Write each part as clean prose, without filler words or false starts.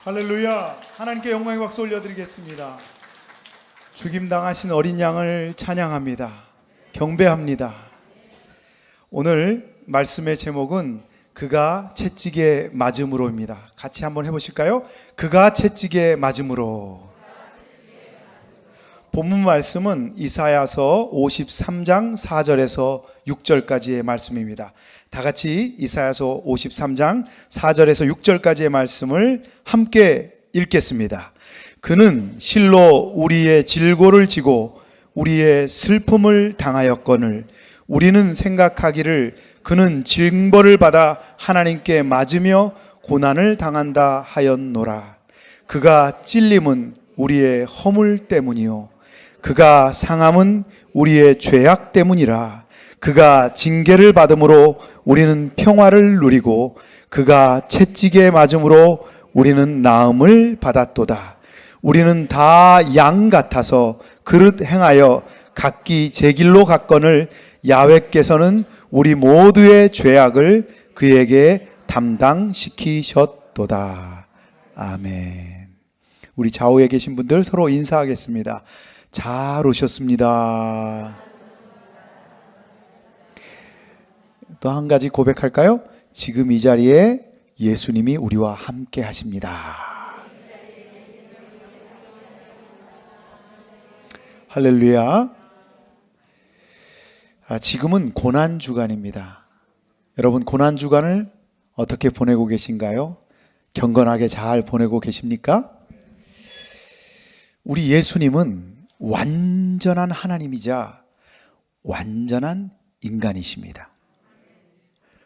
할렐루야. 하나님께 영광의 박수 올려드리겠습니다. 죽임당하신 어린 양을 찬양합니다. 경배합니다. 오늘 말씀의 제목은 그가 채찍에 맞음으로입니다. 같이 한번 해보실까요? 그가 채찍에 맞음으로. 본문 말씀은 이사야서 53장 4절에서 6절까지의 말씀입니다. 다 같이 이사야서 53장 4절에서 6절까지의 말씀을 함께 읽겠습니다. 그는 실로 우리의 질고를 지고 우리의 슬픔을 당하였거늘 우리는 생각하기를 그는 징벌을 받아 하나님께 맞으며 고난을 당한다 하였노라. 그가 찔림은 우리의 허물 때문이요 그가 상함은 우리의 죄악 때문이라. 그가 징계를 받음으로 우리는 평화를 누리고 그가 채찍에 맞음으로 우리는 나음을 받았도다. 우리는 다 양 같아서 그릇 행하여 각기 제 길로 갔거늘 야훼께서는 우리 모두의 죄악을 그에게 담당시키셨도다. 아멘. 우리 좌우에 계신 분들 서로 인사하겠습니다. 잘 오셨습니다. 또 한 가지 고백할까요? 지금 이 자리에 예수님이 우리와 함께 하십니다. 할렐루야. 지금은 고난주간입니다. 여러분, 고난주간을 어떻게 보내고 계신가요? 경건하게 잘 보내고 계십니까? 우리 예수님은 완전한 하나님이자 완전한 인간이십니다.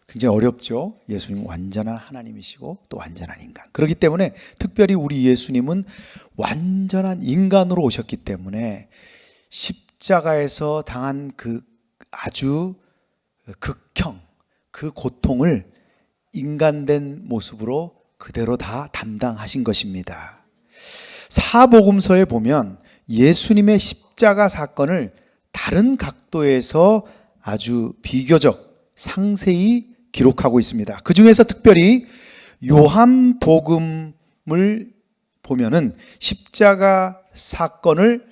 굉장히 어렵죠? 예수님은 완전한 하나님이시고 또 완전한 인간. 그렇기 때문에 특별히 우리 예수님은 완전한 인간으로 오셨기 때문에 십자가에서 당한 그 아주 극형, 그 고통을 인간된 모습으로 그대로 다 담당하신 것입니다. 사복음서에 보면 예수님의 십자가 사건을 다른 각도에서 아주 비교적 상세히 기록하고 있습니다. 그 중에서 특별히 요한복음을 보면은 십자가 사건을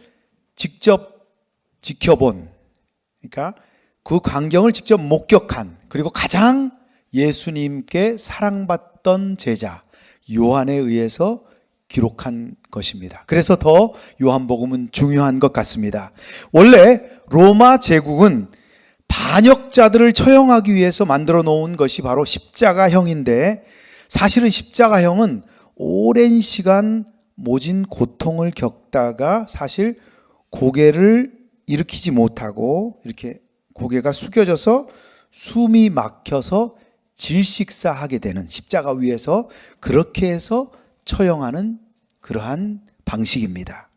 직접 지켜본, 그러니까 그 광경을 직접 목격한, 그리고 가장 예수님께 사랑받던 제자 요한에 의해서 기록한 것입니다. 그래서 더 요한복음은 중요한 것 같습니다. 원래 로마 제국은 반역자들을 처형하기 위해서 만들어 놓은 것이 바로 십자가형인데, 사실은 십자가형은 오랜 시간 모진 고통을 겪다가 사실 고개를 일으키지 못하고 이렇게 고개가 숙여져서 숨이 막혀서 질식사하게 되는, 십자가 위에서 그렇게 해서 처형하는 그러한 방식입니다.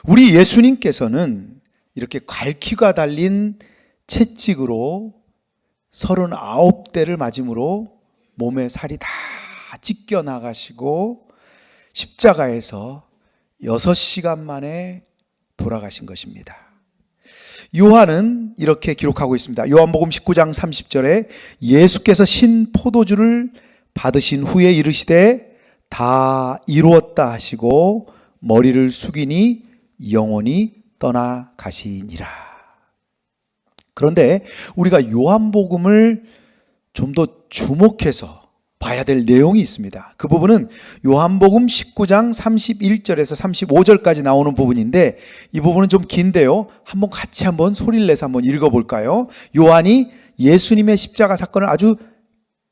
우리 예수님께서는 이렇게 갈퀴가 달린 채찍으로 39대를 맞음으로 몸에 살이 다 찢겨 나가시고 십자가에서 6시간 만에 돌아가신 것입니다. 요한은 이렇게 기록하고 있습니다. 요한복음 19장 30절에 예수께서 신 포도주를 받으신 후에 이르시되 다 이루었다 하시고 머리를 숙이니 영원히 떠나가시니라. 그런데 우리가 요한복음을 좀 더 주목해서 봐야 될 내용이 있습니다. 그 부분은 요한복음 19장 31절에서 35절까지 나오는 부분인데, 이 부분은 좀 긴데요. 한번 같이 한번 소리를 내서 한번 읽어볼까요? 요한이 예수님의 십자가 사건을 아주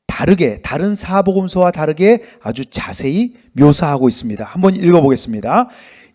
다르게, 다른 사복음서와 다르게 아주 자세히 묘사하고 있습니다. 한번 읽어보겠습니다.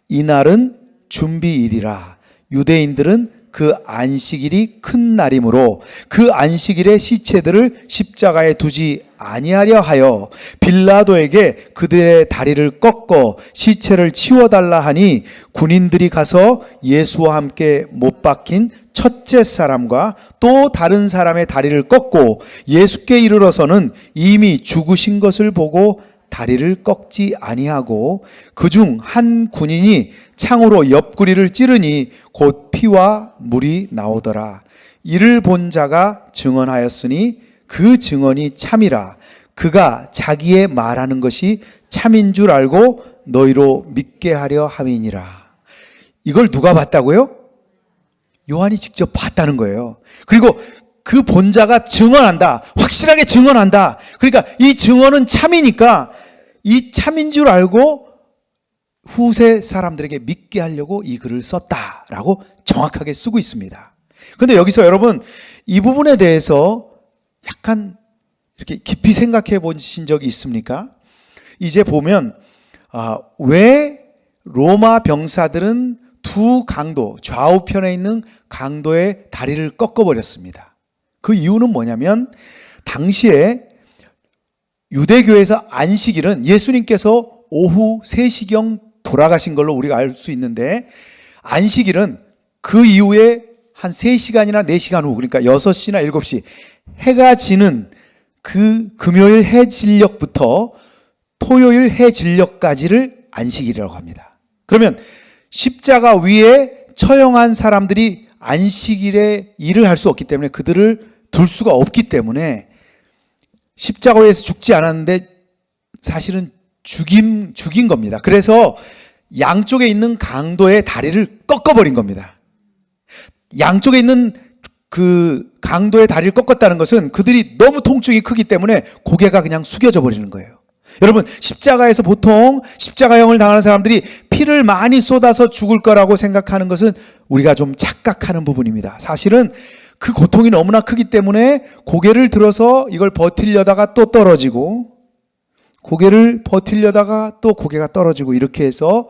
이날은 준비일이라 유대인들은 그 안식일이 큰 날이므로 그 안식일에 시체들을 십자가에 두지 아니하려 하여 빌라도에게 그들의 다리를 꺾어 시체를 치워달라 하니, 군인들이 가서 예수와 함께 못 박힌 첫째 사람과 또 다른 사람의 다리를 꺾고 예수께 이르러서는 이미 죽으신 것을 보고 다리를 꺾지 아니하고, 그중 한 군인이 창으로 옆구리를 찌르니 곧 피와 물이 나오더라. 이를 본 자가 증언하였으니 그 증언이 참이라. 그가 자기의 말하는 것이 참인 줄 알고 너희로 믿게 하려 함이니라. 이걸 누가 봤다고요? 요한이 직접 봤다는 거예요. 그리고 그 본자가 증언한다. 확실하게 증언한다. 그러니까 이 증언은 참이니까 이 참인 줄 알고 후세 사람들에게 믿게 하려고 이 글을 썼다라고 정확하게 쓰고 있습니다. 그런데 여기서 여러분 이 부분에 대해서 약간 이렇게 깊이 생각해 보신 적이 있습니까? 이제 보면 왜 로마 병사들은 두 강도, 좌우편에 있는 강도의 다리를 꺾어버렸습니다. 그 이유는 뭐냐면 당시에 유대교에서 안식일은 예수님께서 오후 3시경 돌아가신 걸로 우리가 알 수 있는데 안식일은 그 이후에 한 3시간이나 4시간 후, 그러니까 6시나 7시 해가 지는 그 금요일 해질녘부터 토요일 해질녘까지를 안식일이라고 합니다. 그러면 십자가 위에 처형한 사람들이 안식일에 일을 할 수 없기 때문에 그들을 둘 수가 없기 때문에 십자가 위에서 죽지 않았는데 사실은 죽인 겁니다. 그래서 양쪽에 있는 강도의 다리를 꺾어버린 겁니다. 양쪽에 있는 그 강도의 다리를 꺾었다는 것은 그들이 너무 통증이 크기 때문에 고개가 그냥 숙여져 버리는 거예요. 여러분 십자가에서 보통 십자가형을 당하는 사람들이 피를 많이 쏟아서 죽을 거라고 생각하는 것은 우리가 좀 착각하는 부분입니다. 사실은 그 고통이 너무나 크기 때문에 고개를 들어서 이걸 버티려다가 또 떨어지고 고개를 버티려다가 또 고개가 떨어지고 이렇게 해서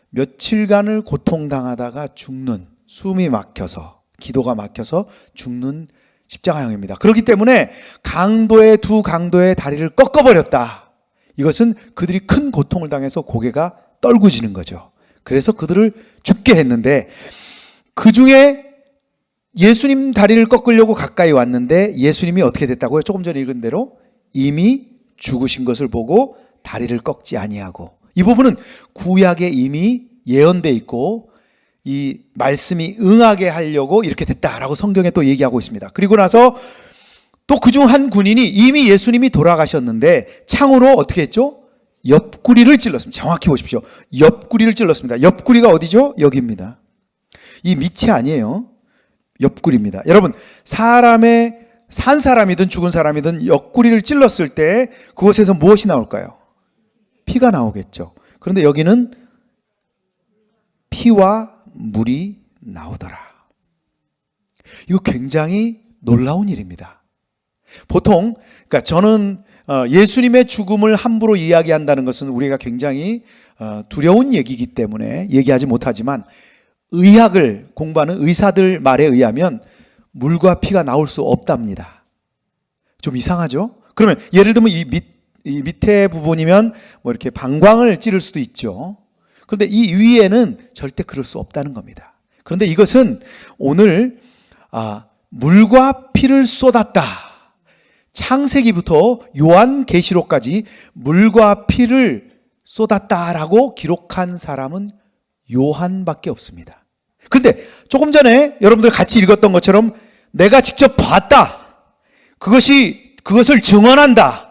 며칠간을 고통당하다가 죽는, 숨이 막혀서 기도가 막혀서 죽는 십자가형입니다. 그렇기 때문에 두 강도의 다리를 꺾어버렸다. 이것은 그들이 큰 고통을 당해서 고개가 떨구지는 거죠. 그래서 그들을 죽게 했는데 그 중에 예수님 다리를 꺾으려고 가까이 왔는데 예수님이 어떻게 됐다고요? 조금 전에 읽은 대로 이미 죽으신 것을 보고 다리를 꺾지 아니하고, 이 부분은 구약에 이미 예언되어 있고 이 말씀이 응하게 하려고 이렇게 됐다라고 성경에 또 얘기하고 있습니다. 그리고 나서 또 그중 한 군인이 이미 예수님이 돌아가셨는데 창으로 어떻게 했죠? 옆구리를 찔렀습니다. 정확히 보십시오. 옆구리를 찔렀습니다. 옆구리가 어디죠? 여기입니다. 이 밑이 아니에요. 옆구리입니다. 여러분 산 사람이든 죽은 사람이든 옆구리를 찔렀을 때 그곳에서 무엇이 나올까요? 피가 나오겠죠. 그런데 여기는 피와 물이 나오더라. 이거 굉장히 놀라운 일입니다. 보통 그러니까 저는 예수님의 죽음을 함부로 이야기한다는 것은 우리가 굉장히 두려운 얘기이기 때문에 얘기하지 못하지만 의학을 공부하는 의사들 말에 의하면 물과 피가 나올 수 없답니다. 좀 이상하죠? 그러면 예를 들면 이 밑에 부분이면 뭐 이렇게 방광을 찌를 수도 있죠. 그런데 이 위에는 절대 그럴 수 없다는 겁니다. 그런데 이것은 오늘 물과 피를 쏟았다. 창세기부터 요한계시록까지 물과 피를 쏟았다라고 기록한 사람은 요한밖에 없습니다. 그런데 조금 전에 여러분들 같이 읽었던 것처럼 내가 직접 봤다. 그것을 증언한다.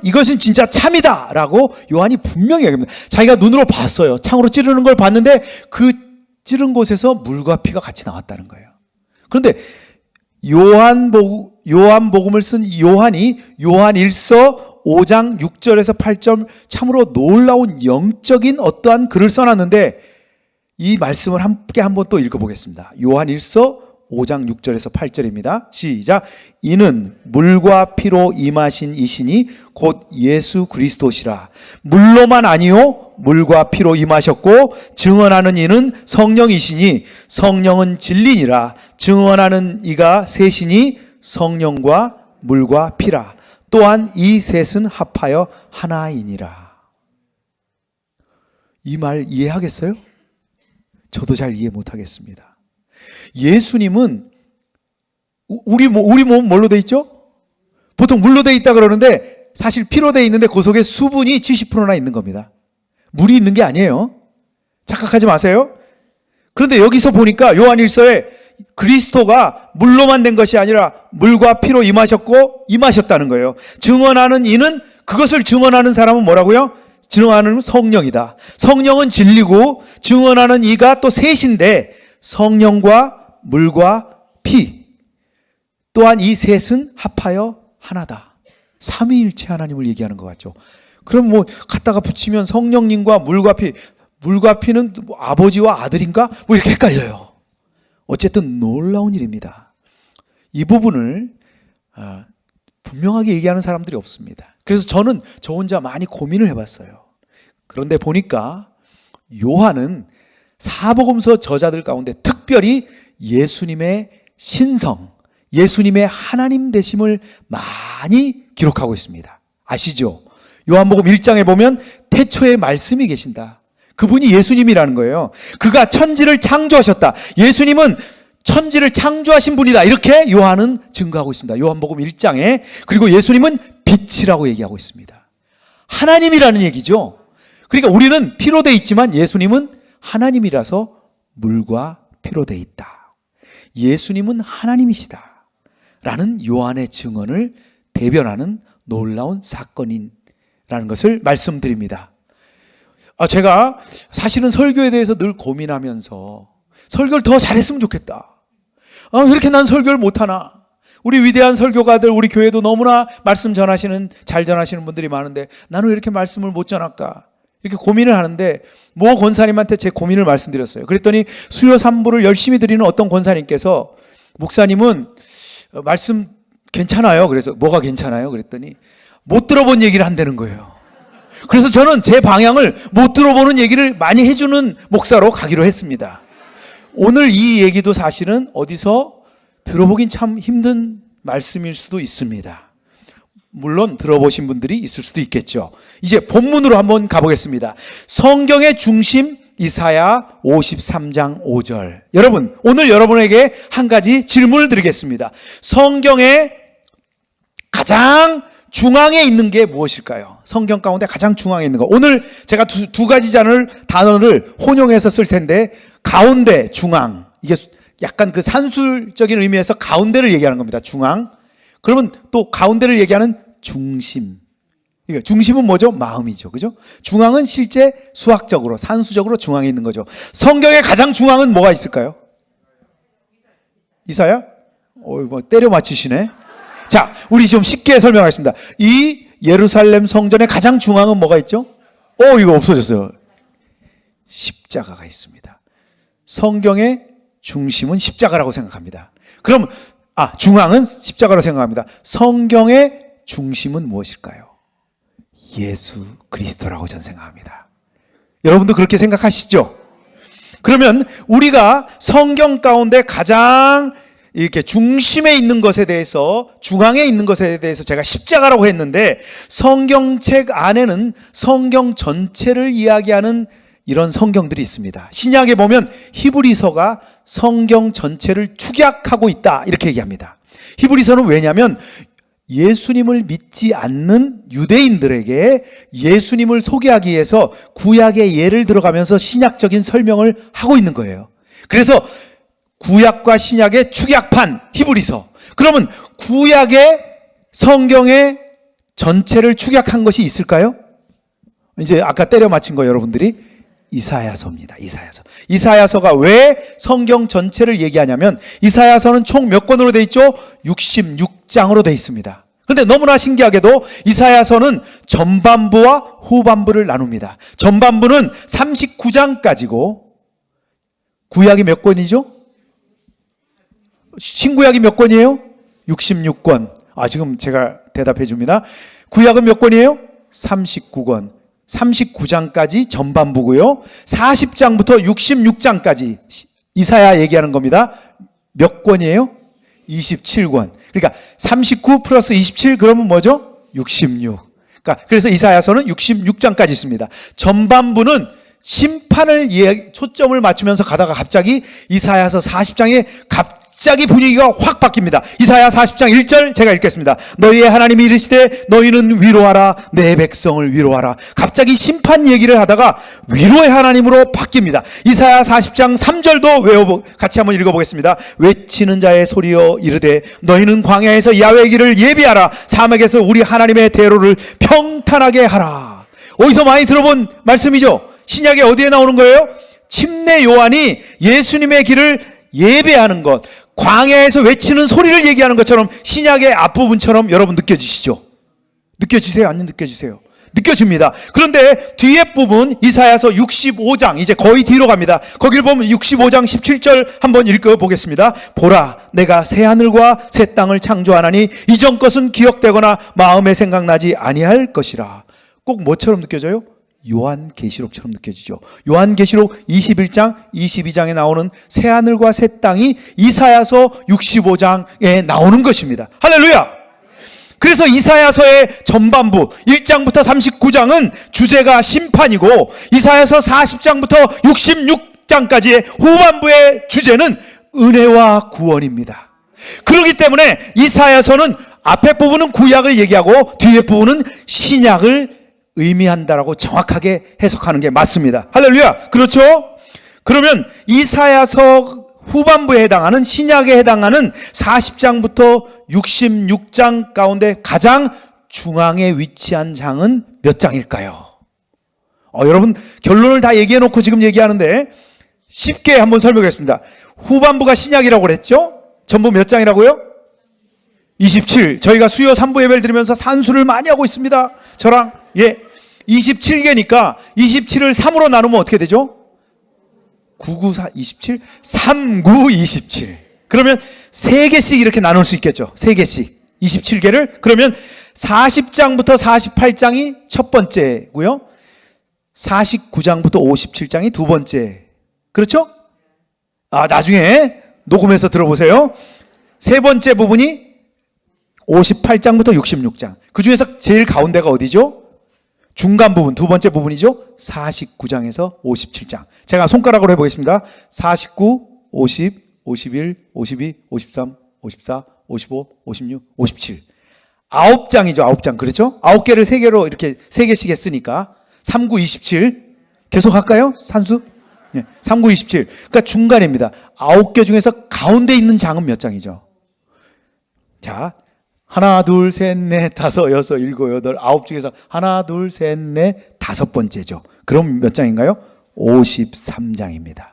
이것은 진짜 참이다 라고 요한이 분명히 얘기합니다. 자기가 눈으로 봤어요. 창으로 찌르는 걸 봤는데 그 찌른 곳에서 물과 피가 같이 나왔다는 거예요. 그런데 요한복음을 쓴 요한이 요한1서 5장 6절에서 8절 참으로 놀라운 영적인 어떠한 글을 써놨는데 이 말씀을 함께 한번 또 읽어보겠습니다. 요한1서 5장 6절에서 8절입니다. 시작. 이는 물과 피로 임하신 이시니 곧 예수 그리스도시라. 물로만 아니요 물과 피로 임하셨고 증언하는 이는 성령이시니 성령은 진리니라. 증언하는 이가 셋이니 성령과 물과 피라. 또한 이 셋은 합하여 하나이니라. 이 말 이해하겠어요? 저도 잘 이해 못하겠습니다. 예수님은 우리 몸 뭘로 돼 있죠? 보통 물로 돼 있다 그러는데 사실 피로 돼 있는데 그 속에 수분이 70%나 있는 겁니다. 물이 있는 게 아니에요. 착각하지 마세요. 그런데 여기서 보니까 요한1서에 그리스도가 물로만 된 것이 아니라 물과 피로 임하셨고 임하셨다는 거예요. 증언하는 이는 그것을 증언하는 사람은 뭐라고요? 증언하는 성령이다. 성령은 진리고 증언하는 이가 또 셋인데 성령과 물과 피 또한 이 셋은 합하여 하나다. 삼위일체 하나님을 얘기하는 것 같죠. 그럼 뭐 갖다가 붙이면 성령님과 물과 피는 뭐 아버지와 아들인가? 뭐 이렇게 헷갈려요. 어쨌든 놀라운 일입니다. 이 부분을 분명하게 얘기하는 사람들이 없습니다. 그래서 저는 저 혼자 많이 고민을 해봤어요. 그런데 보니까 요한은 사복음서 저자들 가운데 특별히 예수님의 신성, 예수님의 하나님 되심을 많이 기록하고 있습니다. 아시죠? 요한복음 1장에 보면 태초에 말씀이 계신다. 그분이 예수님이라는 거예요. 그가 천지를 창조하셨다. 예수님은 천지를 창조하신 분이다. 이렇게 요한은 증거하고 있습니다. 요한복음 1장에. 그리고 예수님은 빛이라고 얘기하고 있습니다. 하나님이라는 얘기죠. 그러니까 우리는 피로 돼 있지만 예수님은 하나님이라서 물과 피로 돼 있다. 예수님은 하나님이시다. 라는 요한의 증언을 대변하는 놀라운 사건이라는 것을 말씀드립니다. 제가 사실은 설교에 대해서 늘 고민하면서 설교를 더 잘했으면 좋겠다. 왜 이렇게 난 설교를 못하나? 우리 위대한 설교가들, 우리 교회도 너무나 말씀 잘 전하시는 분들이 많은데 나는 왜 이렇게 말씀을 못 전할까? 이렇게 고민을 하는데 모 권사님한테 제 고민을 말씀드렸어요. 그랬더니 수요 3부를 열심히 드리는 어떤 권사님께서 목사님은 말씀 괜찮아요. 그래서 뭐가 괜찮아요? 그랬더니 못 들어본 얘기를 한다는 거예요. 그래서 저는 제 방향을 못 들어보는 얘기를 많이 해주는 목사로 가기로 했습니다. 오늘 이 얘기도 사실은 어디서 들어보긴 참 힘든 말씀일 수도 있습니다. 물론 들어보신 분들이 있을 수도 있겠죠. 이제 본문으로 한번 가보겠습니다. 성경의 중심 이사야 53장 5절. 여러분, 오늘 여러분에게 한 가지 질문을 드리겠습니다. 성경의 가장 중앙에 있는 게 무엇일까요? 성경 가운데 가장 중앙에 있는 거. 오늘 제가 두 가지 단어를 혼용해서 쓸 텐데 가운데, 중앙. 이게 약간 그 산술적인 의미에서 가운데를 얘기하는 겁니다. 중앙. 그러면 또 가운데를 얘기하는 중심. 중심은 뭐죠? 마음이죠. 그죠? 중앙은 실제 수학적으로, 산수적으로 중앙에 있는 거죠. 성경의 가장 중앙은 뭐가 있을까요? 이사야? 뭐 때려 맞히시네. 자, 우리 좀 쉽게 설명하겠습니다. 이 예루살렘 성전의 가장 중앙은 뭐가 있죠? 이거 없어졌어요. 십자가가 있습니다. 성경의 중심은 십자가라고 생각합니다. 그럼 중앙은 십자가로 생각합니다. 성경의 중심은 무엇일까요? 예수 그리스도라고 저는 생각합니다. 여러분도 그렇게 생각하시죠? 그러면 우리가 성경 가운데 가장 이렇게 중심에 있는 것에 대해서, 중앙에 있는 것에 대해서 제가 십자가라고 했는데, 성경책 안에는 성경 전체를 이야기하는 이런 성경들이 있습니다. 신약에 보면 히브리서가 성경 전체를 축약하고 있다, 이렇게 얘기합니다. 히브리서는 왜냐하면 예수님을 믿지 않는 유대인들에게 예수님을 소개하기 위해서 구약의 예를 들어가면서 신약적인 설명을 하고 있는 거예요. 그래서 구약과 신약의 축약판 히브리서. 그러면 구약의 성경의 전체를 축약한 것이 있을까요? 이제 아까 때려 맞힌 거 여러분들이 이사야서입니다. 이사야서가 왜 성경 전체를 얘기하냐면 이사야서는 총 몇 권으로 돼 있죠? 66장으로 돼 있습니다. 그런데 너무나 신기하게도 이사야서는 전반부와 후반부를 나눕니다. 전반부는 39장까지고 구약이 몇 권이죠? 신구약이 몇 권이에요? 66권. 지금 제가 대답해 줍니다. 구약은 몇 권이에요? 39권. 39장까지 전반부고요. 40장부터 66장까지 이사야 얘기하는 겁니다. 몇 권이에요? 27권. 그러니까 39 플러스 27 그러면 뭐죠? 66. 그래서 이사야서는 66장까지 있습니다. 전반부는 심판을 초점을 맞추면서 가다가 갑자기 이사야서 40장에 갑자기 분위기가 확 바뀝니다. 이사야 40장 1절 제가 읽겠습니다. 너희의 하나님이 이르시되 너희는 위로하라, 내 백성을 위로하라. 갑자기 심판 얘기를 하다가 위로의 하나님으로 바뀝니다. 이사야 40장 3절도 같이 한번 읽어보겠습니다. 외치는 자의 소리여 이르되 너희는 광야에서 야훼의 길을 예비하라, 사막에서 우리 하나님의 대로를 평탄하게 하라. 어디서 많이 들어본 말씀이죠. 신약에 어디에 나오는 거예요? 침례 요한이 예수님의 길을 예배하는 것, 광야에서 외치는 소리를 얘기하는 것처럼 신약의 앞부분처럼 여러분 느껴지시죠? 느껴지세요? 안 느껴지세요? 느껴집니다. 그런데 뒤에 부분 이사야서 65장, 이제 거의 뒤로 갑니다. 거기를 보면 65장 17절 한번 읽어보겠습니다. 보라, 내가 새 하늘과 새 땅을 창조하나니 이전 것은 기억되거나 마음에 생각나지 아니할 것이라. 꼭 뭐처럼 느껴져요? 요한계시록처럼 느껴지죠. 요한계시록 21장, 22장에 나오는 새하늘과 새 땅이 이사야서 65장에 나오는 것입니다. 할렐루야! 그래서 이사야서의 전반부 1장부터 39장은 주제가 심판이고 이사야서 40장부터 66장까지의 후반부의 주제는 은혜와 구원입니다. 그렇기 때문에 이사야서는 앞에 부분은 구약을 얘기하고 뒤에 부분은 신약을 의미한다라고 정확하게 해석하는 게 맞습니다. 할렐루야. 그렇죠? 그러면 이사야서 후반부에 해당하는 신약에 해당하는 40장부터 66장 가운데 가장 중앙에 위치한 장은 몇 장일까요? 여러분 결론을 다 얘기해 놓고 지금 얘기하는데 쉽게 한번 설명하겠습니다. 후반부가 신약이라고 그랬죠? 전부 몇 장이라고요? 27. 저희가 수요 3부 예배를 드리면서 산수를 많이 하고 있습니다. 저랑 27개니까 27을 3으로 나누면 어떻게 되죠? 994, 27, 39, 27. 그러면 3개씩 이렇게 나눌 수 있겠죠. 3개씩. 27개를. 그러면 40장부터 48장이 첫 번째고요. 49장부터 57장이 두 번째. 그렇죠? 나중에 녹음해서 들어보세요. 세 번째 부분이 58장부터 66장. 그 중에서 제일 가운데가 어디죠? 중간 부분, 두 번째 부분이죠. 49장에서 57장. 제가 손가락으로 해보겠습니다. 49, 50, 51, 52, 53, 54, 55, 56, 57. 9장이죠. 9장. 그렇죠? 9개를 3개로 이렇게 3개씩 했으니까 39, 27. 계속 할까요? 산수? 39, 27. 그러니까 중간입니다. 9개 중에서 가운데 있는 장은 몇 장이죠? 자, 하나, 둘, 셋, 넷, 다섯, 여섯, 일곱, 여덟, 9 중에서 하나, 둘, 셋, 넷, 5번째죠. 그럼 몇 장인가요? 53장입니다.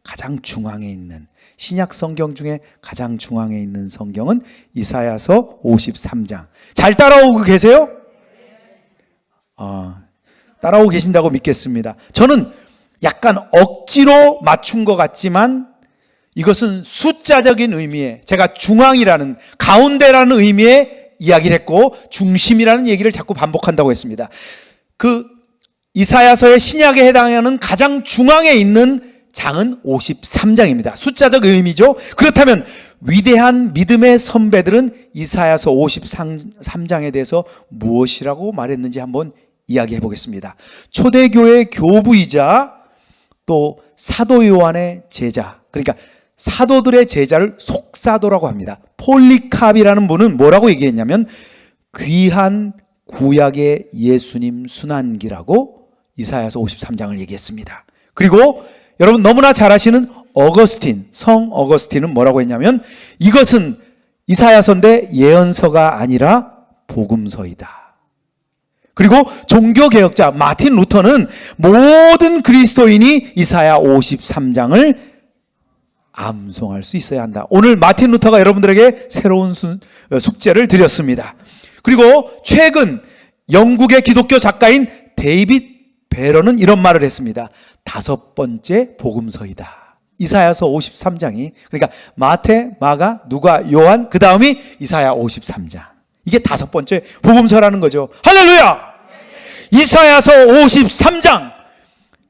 가장 중앙에 있는 신약 성경 중에 가장 중앙에 있는 성경은 이사야서 53장. 잘 따라오고 계세요? 따라오고 계신다고 믿겠습니다. 저는 약간 억지로 맞춘 것 같지만 이것은 숫자적인 의미의, 제가 중앙이라는, 가운데라는 의미의 이야기를 했고 중심이라는 얘기를 자꾸 반복한다고 했습니다. 그 이사야서의 신약에 해당하는 가장 중앙에 있는 장은 53장입니다. 숫자적 의미죠. 그렇다면 위대한 믿음의 선배들은 이사야서 53장에 대해서 무엇이라고 말했는지 한번 이야기해 보겠습니다. 초대교회 교부이자 또 사도 요한의 제자, 그러니까 사도들의 제자를 속사도라고 합니다. 폴리캅이라는 분은 뭐라고 얘기했냐면 귀한 구약의 예수님 순환기라고 이사야서 53장을 얘기했습니다. 그리고 여러분 너무나 잘 아시는 어거스틴, 성 어거스틴은 뭐라고 했냐면 이것은 이사야서인데 예언서가 아니라 복음서이다. 그리고 종교개혁자 마틴 루터는 모든 그리스도인이 이사야 53장을 암송할 수 있어야 한다. 오늘 마틴 루터가 여러분들에게 새로운 숙제를 드렸습니다. 그리고 최근 영국의 기독교 작가인 데이빗 베러는 이런 말을 했습니다. 5번째 복음서이다. 이사야서 53장이, 그러니까 마태, 마가, 누가, 요한, 그 다음이 이사야 53장. 이게 5번째 복음서라는 거죠. 할렐루야! 이사야서 53장,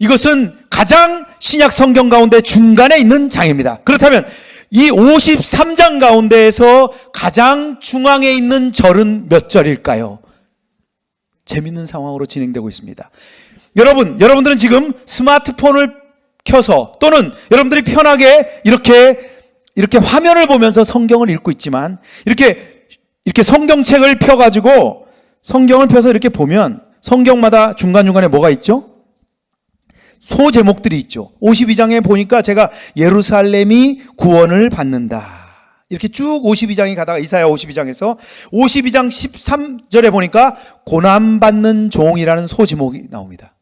이것은 가장 신약 성경 가운데 중간에 있는 장입니다. 그렇다면 이 53장 가운데에서 가장 중앙에 있는 절은 몇 절일까요? 재밌는 상황으로 진행되고 있습니다. 여러분들은 지금 스마트폰을 켜서 또는 여러분들이 편하게 이렇게 이렇게 화면을 보면서 성경을 읽고 있지만 이렇게 성경책을 펴가지고 성경을 펴서 이렇게 보면 성경마다 중간중간에 뭐가 있죠? 소 제목들이 있죠. 52장에 보니까 제가 예루살렘이 구원을 받는다. 이렇게 쭉 52장이 가다가 이사야 52장에서 52장 13절에 보니까 고난받는 종이라는 소제목이 나옵니다.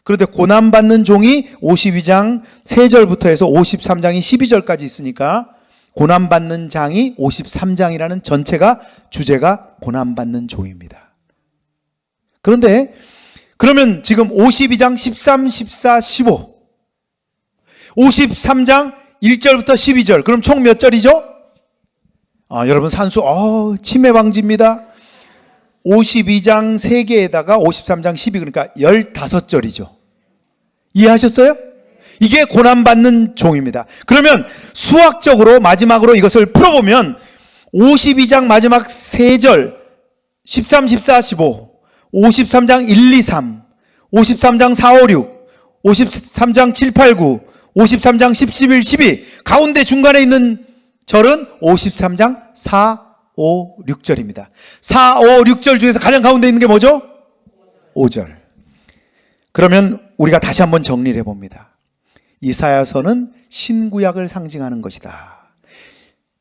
그런데 고난받는 종이 52장 3절부터 해서 53장이 12절까지 있으니까 고난받는 장이 53장이라는 전체가 주제가 고난받는 종입니다. 그런데 그러면 지금 52장 13, 14, 15 53장 1절부터 12절 그럼 총 몇 절이죠? 여러분 산수 치매 방지입니다. 52장 3개에다가 53장 12 그러니까 15절이죠. 이해하셨어요? 이게 고난받는 종입니다. 그러면 수학적으로 마지막으로 이것을 풀어보면 52장 마지막 3절 13, 14, 15 53장 1, 2, 3 53장 4, 5, 6 53장 7, 8, 9 53장 10, 11, 12 가운데 중간에 있는 절은 53장 4, 5, 6절입니다. 4, 5, 6절 중에서 가장 가운데 있는 게 뭐죠? 5절. 그러면 우리가 다시 한번 정리를 해봅니다. 이사야서는 신구약을 상징하는 것이다.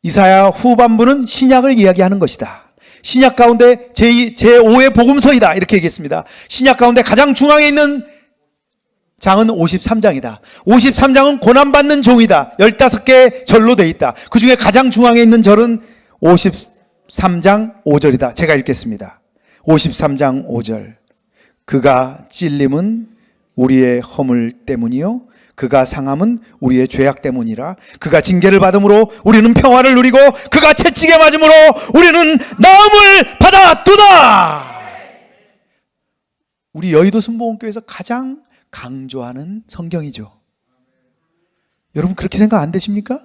이사야 후반부는 신약을 이야기하는 것이다. 신약 가운데 제5의 복음서이다. 이렇게 얘기했습니다. 신약 가운데 가장 중앙에 있는 장은 53장이다. 53장은 고난받는 종이다. 15개 절로 되어 있다. 그 중에 가장 중앙에 있는 절은 53장 5절이다. 제가 읽겠습니다. 53장 5절. 그가 찔림은 우리의 허물 때문이요 그가 상함은 우리의 죄악 때문이라. 그가 징계를 받음으로 우리는 평화를 누리고 그가 채찍에 맞음으로 우리는 나음을 받았도다. 우리 여의도 순복음교회에서 가장 강조하는 성경이죠. 여러분 그렇게 생각 안 되십니까?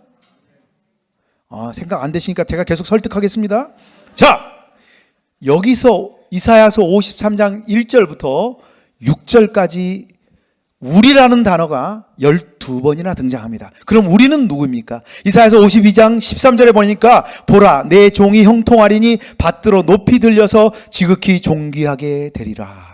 생각 안 되시니까 제가 계속 설득하겠습니다. 자, 여기서 이사야서 53장 1절부터 6절까지 우리라는 단어가 12번이나 등장합니다. 그럼 우리는 누구입니까? 이사야서 52장 13절에 보니까 보라 내 종이 형통하리니 밭들어 높이 들려서 지극히 존귀하게 되리라.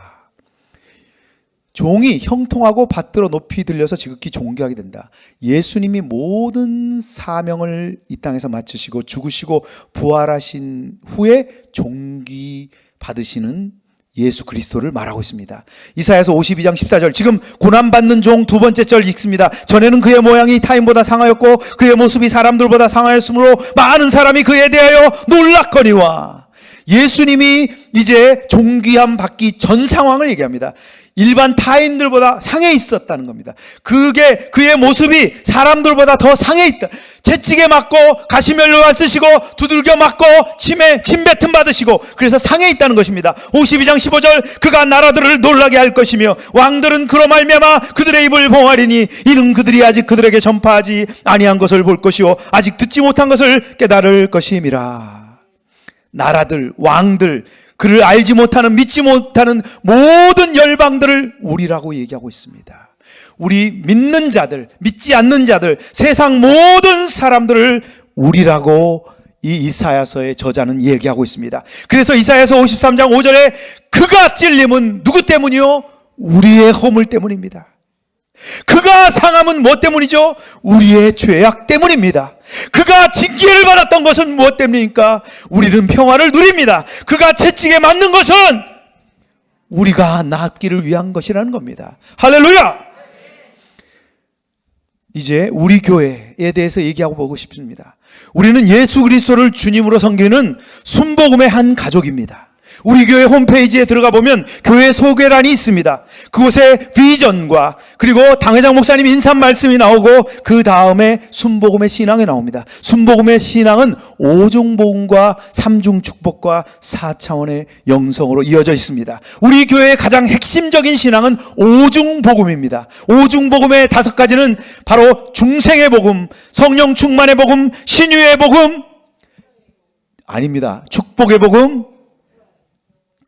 종이 형통하고 밭들어 높이 들려서 지극히 존귀하게 된다. 예수님이 모든 사명을 이 땅에서 마치시고 죽으시고 부활하신 후에 존귀 받으시는 예수 그리스도를 말하고 있습니다. 이사야서 52장 14절 지금 고난받는 종 두 번째 절 읽습니다. 전에는 그의 모양이 타인보다 상하였고 그의 모습이 사람들보다 상하였으므로 많은 사람이 그에 대하여 놀랐거니와. 예수님이 이제 존귀함 받기 전 상황을 얘기합니다. 일반 타인들보다 상해 있었다는 겁니다. 그의 모습이 사람들보다 더 상해 있다. 채찍에 맞고 가시면류관 쓰시고 두들겨 맞고 침뱉음 받으시고 그래서 상해 있다는 것입니다. 52장 15절 그가 나라들을 놀라게 할 것이며 왕들은 그로 말미암아 그들의 입을 봉하리니 이는 그들이 아직 그들에게 전파하지 아니한 것을 볼 것이요 아직 듣지 못한 것을 깨달을 것임이라. 나라들 왕들 그를 알지 못하는 믿지 못하는 모든 열방들을 우리라고 얘기하고 있습니다. 우리 믿는 자들 믿지 않는 자들 세상 모든 사람들을 우리라고 이 이사야서의 저자는 얘기하고 있습니다. 그래서 이사야서 53장 5절에 그가 찔림은 누구 때문이요? 우리의 허물 때문입니다. 그가 상함은 무엇 때문이죠? 우리의 죄악 때문입니다. 그가 징계를 받았던 것은 무엇 때문입니까? 우리는 평화를 누립니다. 그가 채찍에 맞는 것은 우리가 낫기를 위한 것이라는 겁니다. 할렐루야! 이제 우리 교회에 대해서 얘기하고 보고 싶습니다. 우리는 예수 그리스도를 주님으로 섬기는 순복음의 한 가족입니다. 우리 교회 홈페이지에 들어가 보면 교회 소개란이 있습니다. 그곳에 비전과 그리고 당회장 목사님 인사 말씀이 나오고 그 다음에 순복음의 신앙이 나옵니다. 순복음의 신앙은 5중 복음과 3중 축복과 4차원의 영성으로 이어져 있습니다. 우리 교회의 가장 핵심적인 신앙은 5중 복음입니다. 5중 복음의 5가지는 바로 중생의 복음, 성령 충만의 복음, 신유의 복음 아닙니다. 축복의 복음,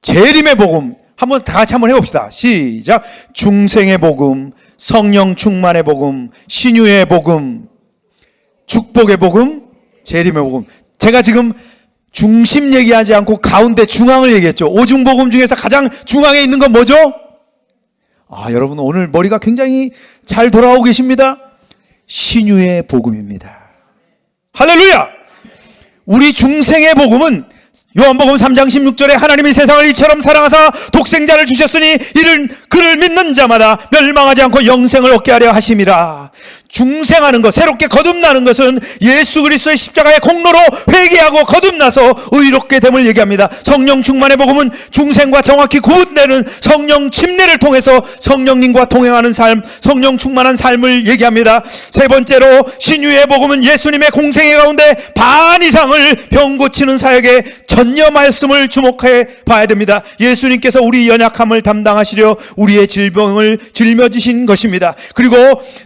재림의 복음. 한번 다 같이 한번 해봅시다. 시작. 중생의 복음, 성령 충만의 복음, 신유의 복음, 축복의 복음, 재림의 복음. 제가 지금 중심 얘기하지 않고 가운데 중앙을 얘기했죠. 오중복음 중에서 가장 중앙에 있는 건 뭐죠? 여러분 오늘 머리가 굉장히 잘 돌아오고 계십니다. 신유의 복음입니다. 할렐루야! 우리 중생의 복음은 요한복음 3장 16절에 하나님이 세상을 이처럼 사랑하사 독생자를 주셨으니 이를 그를 믿는 자마다 멸망하지 않고 영생을 얻게 하려 하심이라. 중생하는 것, 새롭게 거듭나는 것은 예수 그리스도의 십자가의 공로로 회개하고 거듭나서 의롭게 됨을 얘기합니다. 성령 충만의 복음은 중생과 정확히 구분되는 성령 침례를 통해서 성령님과 동행하는 삶, 성령 충만한 삶을 얘기합니다. 세 번째로 신유의 복음은 예수님의 공생애 가운데 반 이상을 병 고치는 사역에 전혀 말씀을 주목해 봐야 됩니다. 예수님께서 우리 연약함을 담당하시려 우리의 질병을 짊어지신 것입니다. 그리고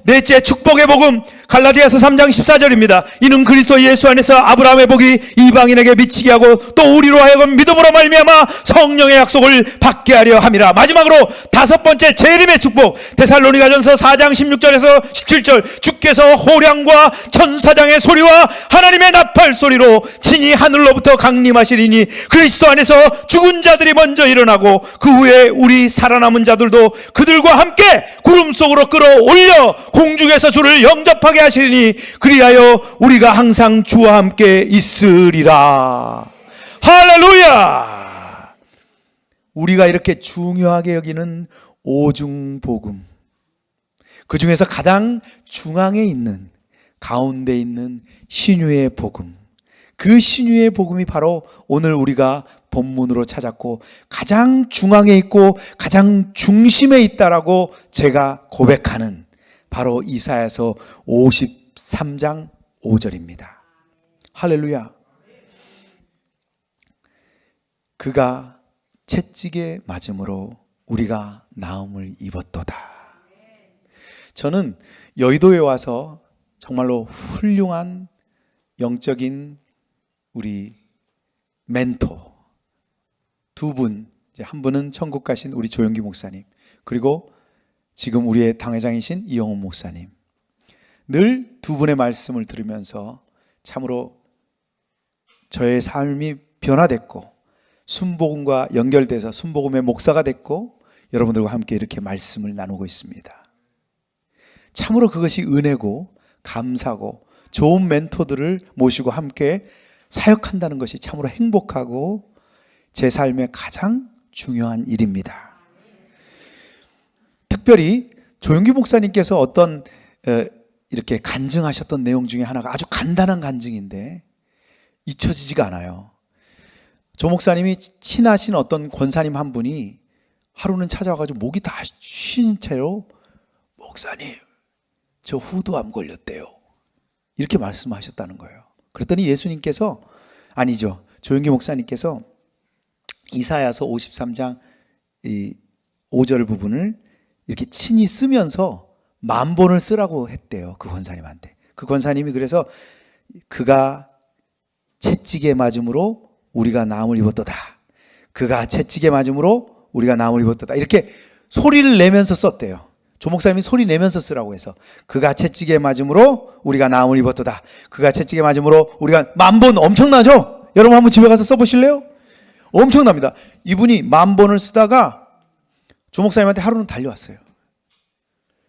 넷째, 축복의 복음, 갈라디아서 3장 14절입니다. 이는 그리스도 예수 안에서 아브라함의 복이 이방인에게 미치게 하고 또 우리로 하여금 믿음으로 말미암아 성령의 약속을 받게 하려 함이라. 마지막으로 다섯 번째, 재림의 축복, 데살로니가전서 4장 16절에서 17절, 주께서 호량과 천사장의 소리와 하나님의 나팔 소리로 친히 하늘로부터 강림하시리니 그리스도 안에서 죽은 자들이 먼저 일어나고 그 후에 우리 살아남은 자들도 그들과 함께 구름 속으로 끌어올려 공중에서 주를 영접하게 하시리니 그리하여 우리가 항상 주와 함께 있으리라. 할렐루야! 우리가 이렇게 중요하게 여기는 오중복음, 그 중에서 가장 중앙에 있는, 가운데 있는 신유의 복음, 그 신유의 복음이 바로 오늘 우리가 본문으로 찾았고 가장 중앙에 있고 가장 중심에 있다라고 제가 고백하는 바로 이사야서 53장 5절입니다. 할렐루야. 그가 채찍에 맞음으로 우리가 나음을 입었도다. 저는 여의도에 와서 정말로 훌륭한 영적인 우리 멘토 두 분, 한 분은 천국 가신 우리 조영기 목사님, 그리고 지금 우리의 당회장이신 이영훈 목사님, 늘 두 분의 말씀을 들으면서 참으로 저의 삶이 변화됐고 순복음과 연결돼서 순복음의 목사가 됐고 여러분들과 함께 이렇게 말씀을 나누고 있습니다. 참으로 그것이 은혜고 감사고 좋은 멘토들을 모시고 함께 사역한다는 것이 참으로 행복하고 제 삶의 가장 중요한 일입니다. 특별히 조영기 목사님께서 어떤 이렇게 간증하셨던 내용 중에 하나가 아주 간단한 간증인데 잊혀지지가 않아요. 조 목사님이 친하신 어떤 권사님 한 분이 하루는 찾아와가지고 목이 다 쉰 채로 목사님 저 후두암 걸렸대요, 이렇게 말씀하셨다는 거예요. 그랬더니 예수님께서, 아니죠, 조영기 목사님께서 이사야서 53장 5절 부분을 이렇게 친히 쓰면서 만본을 쓰라고 했대요, 그 권사님한테. 그 권사님이 그래서 그가 채찍에 맞음으로 우리가 나음을 입었도다, 그가 채찍에 맞음으로 우리가 나음을 입었도다, 이렇게 소리를 내면서 썼대요. 조 목사님이 소리 내면서 쓰라고 해서 그가 채찍에 맞음으로 우리가 나음을 입었도다, 그가 채찍에 맞음으로 우리가, 만본 엄청나죠? 여러분 한번 집에 가서 써보실래요? 엄청납니다. 이분이 만본을 쓰다가 조 목사님한테 하루는 달려왔어요.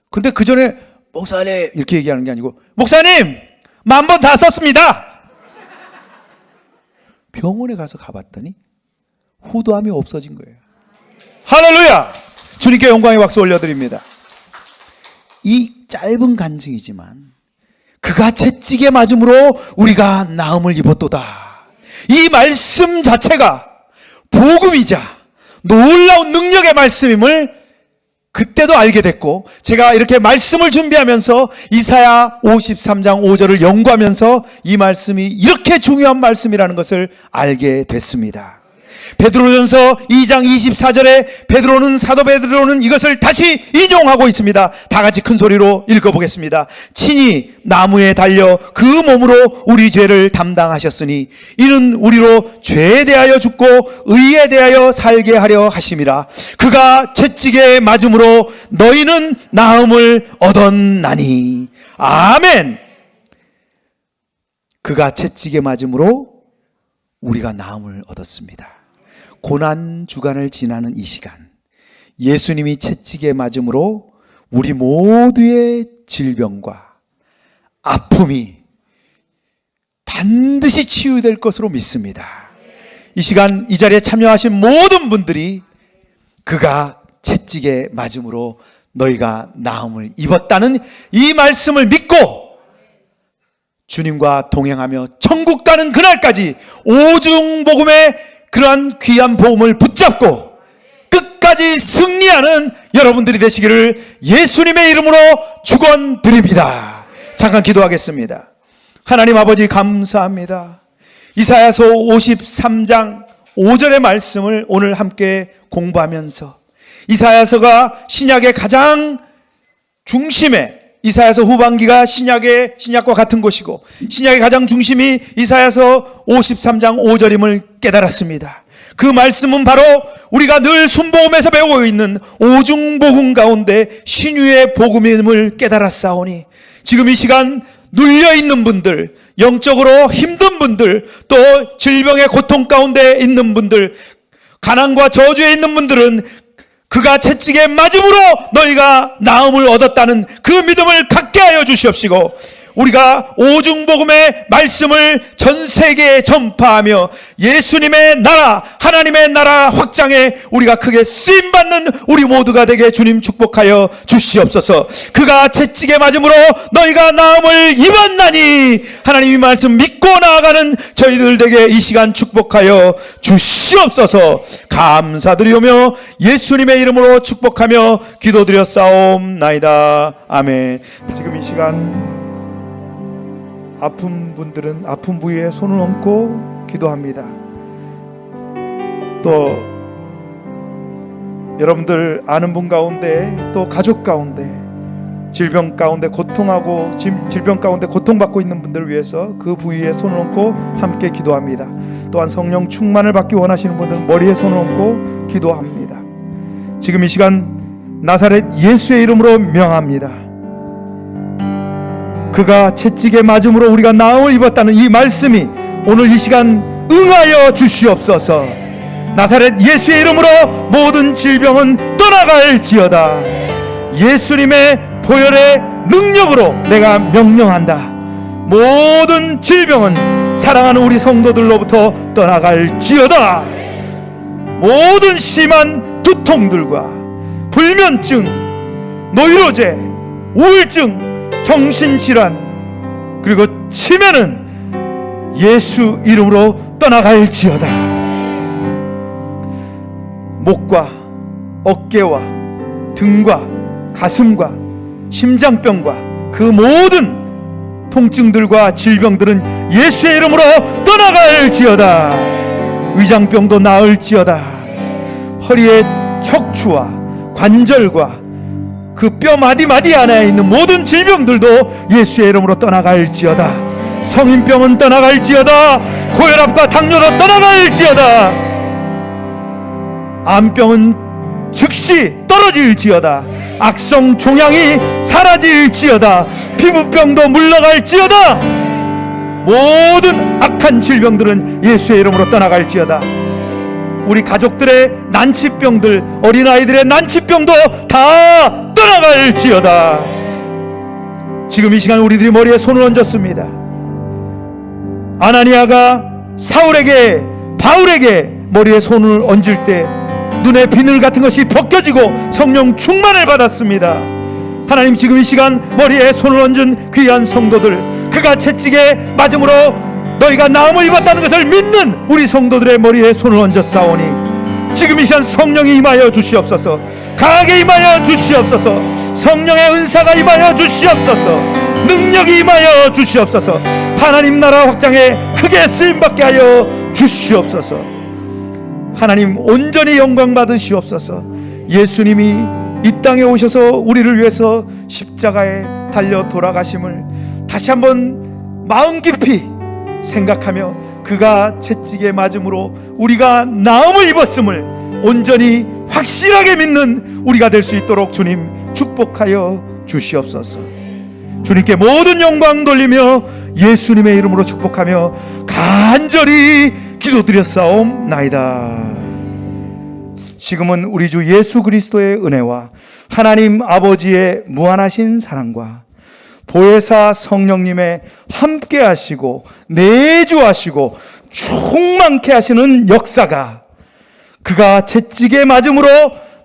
근데 그 전에 목사님 이렇게 얘기하는 게 아니고 목사님 만본 다 썼습니다. 병원에 가서 가봤더니 후두암이 없어진 거예요. 할렐루야! 주님께 영광의 박수 올려드립니다. 이 짧은 간증이지만 그가 채찍에 맞음으로 우리가 나음을 입었도다, 이 말씀 자체가 복음이자 놀라운 능력의 말씀임을 그때도 알게 됐고, 제가 이렇게 말씀을 준비하면서 이사야 53장 5절을 연구하면서 이 말씀이 이렇게 중요한 말씀이라는 것을 알게 됐습니다. 베드로전서 2장 24절에 사도 베드로는 이것을 다시 인용하고 있습니다. 다 같이 큰 소리로 읽어보겠습니다. 친히 나무에 달려 그 몸으로 우리 죄를 담당하셨으니 이는 우리로 죄에 대하여 죽고 의에 대하여 살게 하려 하심이라. 그가 채찍에 맞음으로 너희는 나음을 얻었나니. 아멘. 그가 채찍에 맞음으로 우리가 나음을 얻었습니다. 고난 주간을 지나는 이 시간, 예수님이 채찍에 맞음으로 우리 모두의 질병과 아픔이 반드시 치유될 것으로 믿습니다. 이 시간 이 자리에 참여하신 모든 분들이 그가 채찍에 맞음으로 너희가 나음을 입었다는 이 말씀을 믿고 주님과 동행하며 천국 가는 그날까지 오중복음의 그러한 귀한 복음을 붙잡고 끝까지 승리하는 여러분들이 되시기를 예수님의 이름으로 축원드립니다. 잠깐 기도하겠습니다. 하나님 아버지 감사합니다. 이사야서 53장 5절의 말씀을 오늘 함께 공부하면서 이사야서가 신약의 가장 중심에, 이사야서 후반기가 신약과 같은 곳이고 신약의 가장 중심이 이사야서 53장 5절임을 깨달았습니다. 그 말씀은 바로 우리가 늘 순복음에서 배우고 있는 오중복음 가운데 신유의 복음임을 깨달았사오니 지금 이 시간 눌려있는 분들, 영적으로 힘든 분들, 또 질병의 고통 가운데 있는 분들, 가난과 저주에 있는 분들은 그가 채찍에 맞음으로 너희가 나음을 얻었다는 그 믿음을 갖게 하여 주시옵시고 우리가 오중복음의 말씀을 전 세계에 전파하며 예수님의 나라, 하나님의 나라 확장에 우리가 크게 쓰임받는 우리 모두가 되게 주님 축복하여 주시옵소서. 그가 채찍에 맞음으로 너희가 나음을 입었나니 하나님의 말씀 믿고 나아가는 저희들 되게 이 시간 축복하여 주시옵소서. 감사드리오며 예수님의 이름으로 축복하며 기도드렸사옵나이다. 아멘. 지금 이 시간 아픈 분들은 아픈 부위에 손을 얹고 기도합니다. 또 여러분들 아는 분 가운데, 또 가족 가운데 질병 가운데 고통받고 있는 분들을 위해서 그 부위에 손을 얹고 함께 기도합니다. 또한 성령 충만을 받기 원하시는 분들은 머리에 손을 얹고 기도합니다. 지금 이 시간 나사렛 예수의 이름으로 명합니다. 그가 채찍에 맞음으로 우리가 나음을 입었다는 이 말씀이 오늘 이 시간 응하여 주시옵소서. 나사렛 예수의 이름으로 모든 질병은 떠나갈지어다. 예수님의 보혈의 능력으로 내가 명령한다. 모든 질병은 사랑하는 우리 성도들로부터 떠나갈지어다. 모든 심한 두통들과 불면증, 노이로제, 우울증, 정신질환 그리고 치매는 예수 이름으로 떠나갈지어다. 목과 어깨와 등과 가슴과 심장병과 그 모든 통증들과 질병들은 예수의 이름으로 떠나갈지어다. 위장병도 나을지어다. 허리의 척추와 관절과 그 뼈 마디마디 안에 있는 모든 질병들도 예수의 이름으로 떠나갈지어다. 성인병은 떠나갈지어다. 고혈압과 당뇨도 떠나갈지어다. 암병은 즉시 떨어질지어다. 악성 종양이 사라질지어다. 피부병도 물러갈지어다. 모든 악한 질병들은 예수의 이름으로 떠나갈지어다. 우리 가족들의 난치병들, 어린아이들의 난치병도 다 떠나갈지어다. 지금 이 시간 우리들이 머리에 손을 얹었습니다. 아나니아가 사울에게, 바울에게 머리에 손을 얹을 때 눈의 비늘 같은 것이 벗겨지고 성령 충만을 받았습니다. 하나님, 지금 이 시간 머리에 손을 얹은 귀한 성도들, 그가 채찍에 맞음으로 너희가 나음을 입었다는 것을 믿는 우리 성도들의 머리에 손을 얹었사오니 지금 이 시간 성령이 임하여 주시옵소서. 강하게 임하여 주시옵소서. 성령의 은사가 임하여 주시옵소서. 능력이 임하여 주시옵소서. 하나님 나라 확장에 크게 쓰임받게 하여 주시옵소서. 하나님 온전히 영광 받으시옵소서. 예수님이 이 땅에 오셔서 우리를 위해서 십자가에 달려 돌아가심을 다시 한번 마음 깊이 생각하며 그가 채찍에 맞음으로 우리가 나음을 입었음을 온전히 확실하게 믿는 우리가 될 수 있도록 주님 축복하여 주시옵소서. 주님께 모든 영광 돌리며 예수님의 이름으로 축복하며 간절히 기도드렸사옵나이다. 지금은 우리 주 예수 그리스도의 은혜와 하나님 아버지의 무한하신 사랑과 보혜사 성령님의 함께 하시고 내주하시고 충만케 하시는 역사가, 그가 채찍에 맞음으로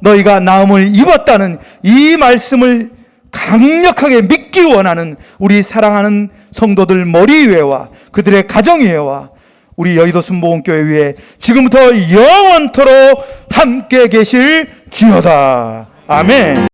너희가 나음을 입었다는 이 말씀을 강력하게 믿기 원하는 우리 사랑하는 성도들 머리 위에와 그들의 가정 위에와 우리 여의도 순복음교회 위에 지금부터 영원토록 함께 계실 지어다. 아멘.